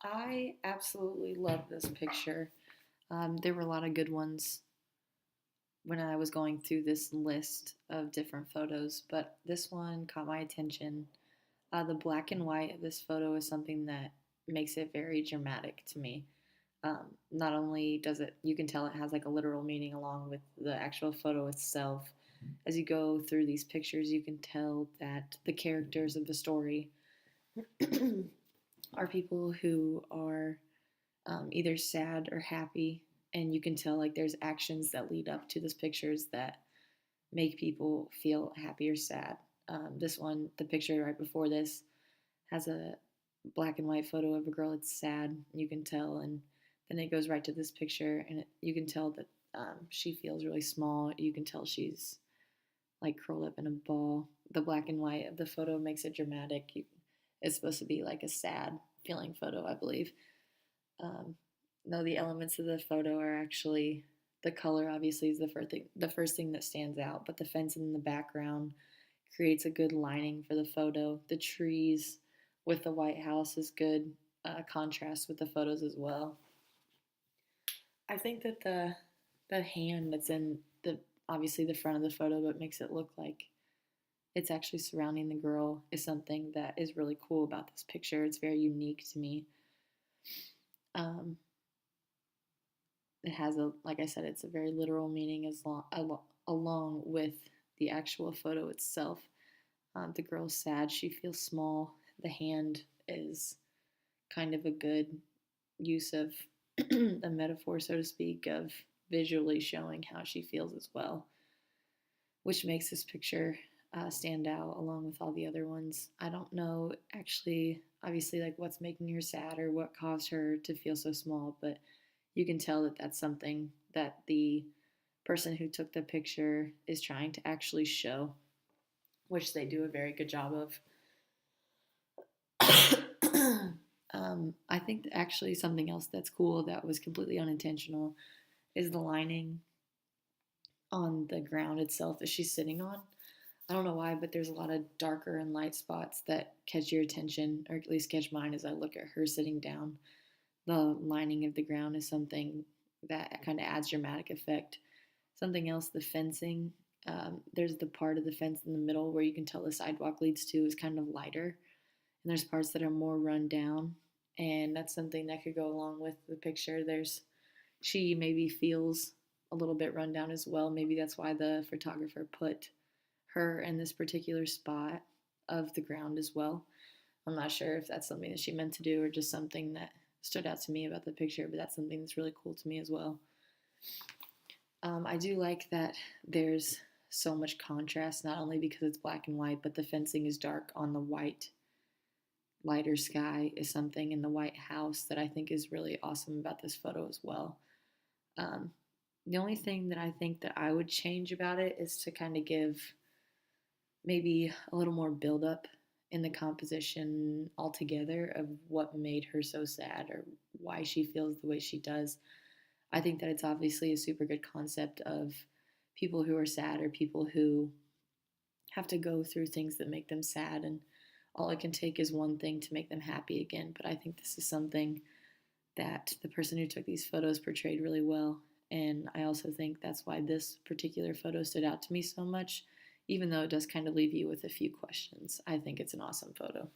I absolutely love this picture. There were a lot of good ones when I was going through this list of different photos, but this one caught my attention. The black and white of this photo is something that makes it very dramatic to me. Not only does it, you can tell it has like a literal meaning along with the actual photo itself. As you go through these pictures, you can tell that the characters of the story are people who are either sad or happy, and you can tell like there's actions that lead up to these pictures that make people feel happy or sad. This one, the picture right before this, has a black and white photo of a girl that's sad. You can tell, and then it goes right to this picture, and you can tell that she feels really small. You can tell she's like curled up in a ball. The black and white of the photo makes it dramatic. It's supposed to be like a sad feeling photo, I believe. Um, no, the elements of the photo are actually the color. Obviously, is the first thing that stands out, but the fence in the background creates a good lining for the photo. The trees with the White House is good contrast with the photos as well. I think that the hand that's in the obviously the front of the photo, but makes it look like it's actually surrounding the girl is something that is really cool about this picture. It's very unique to me. Um, it has a, like I said, it's a very literal meaning along with the actual photo itself. The girl's sad. She feels small. The hand is kind of a good use of a metaphor, so to speak, of visually showing how she feels as well, which makes this picture stand out along with all the other ones. I don't know actually, obviously, like what's making her sad or what caused her to feel so small, but you can tell that that's something that the person who took the picture is trying to actually show, which they do a very good job of. I think actually something else that's cool that was completely unintentional is the lining on the ground itself that she's sitting on. I don't know why, but there's a lot of darker and light spots that catch your attention, or at least catch mine as I look at her sitting down. The lining of the ground is something that kind of adds dramatic effect. Something else, the fencing. There's the part of the fence in the middle where you can tell the sidewalk leads to is kind of lighter, and there's parts that are more run down, and that's something that could go along with the picture. She maybe feels a little bit run down as well. Maybe that's why the photographer put her in this particular spot of the ground as well. I'm not sure if that's something that she meant to do or just something that stood out to me about the picture, but that's something that's really cool to me as well. I do like that there's so much contrast, not only because it's black and white, but the fencing is dark on the white. Lighter sky is something in the White House that I think is really awesome about this photo as well. Um, the only thing that I think that I would change about it is to kind of give maybe a little more buildup in the composition altogether of what made her so sad or why she feels the way she does. I think that it's obviously a super good concept of people who are sad or people who have to go through things that make them sad, and all it can take is one thing to make them happy again. But I think this is something that the person who took these photos portrayed really well. And I also think that's why this particular photo stood out to me so much, even though it does kind of leave you with a few questions. I think it's an awesome photo.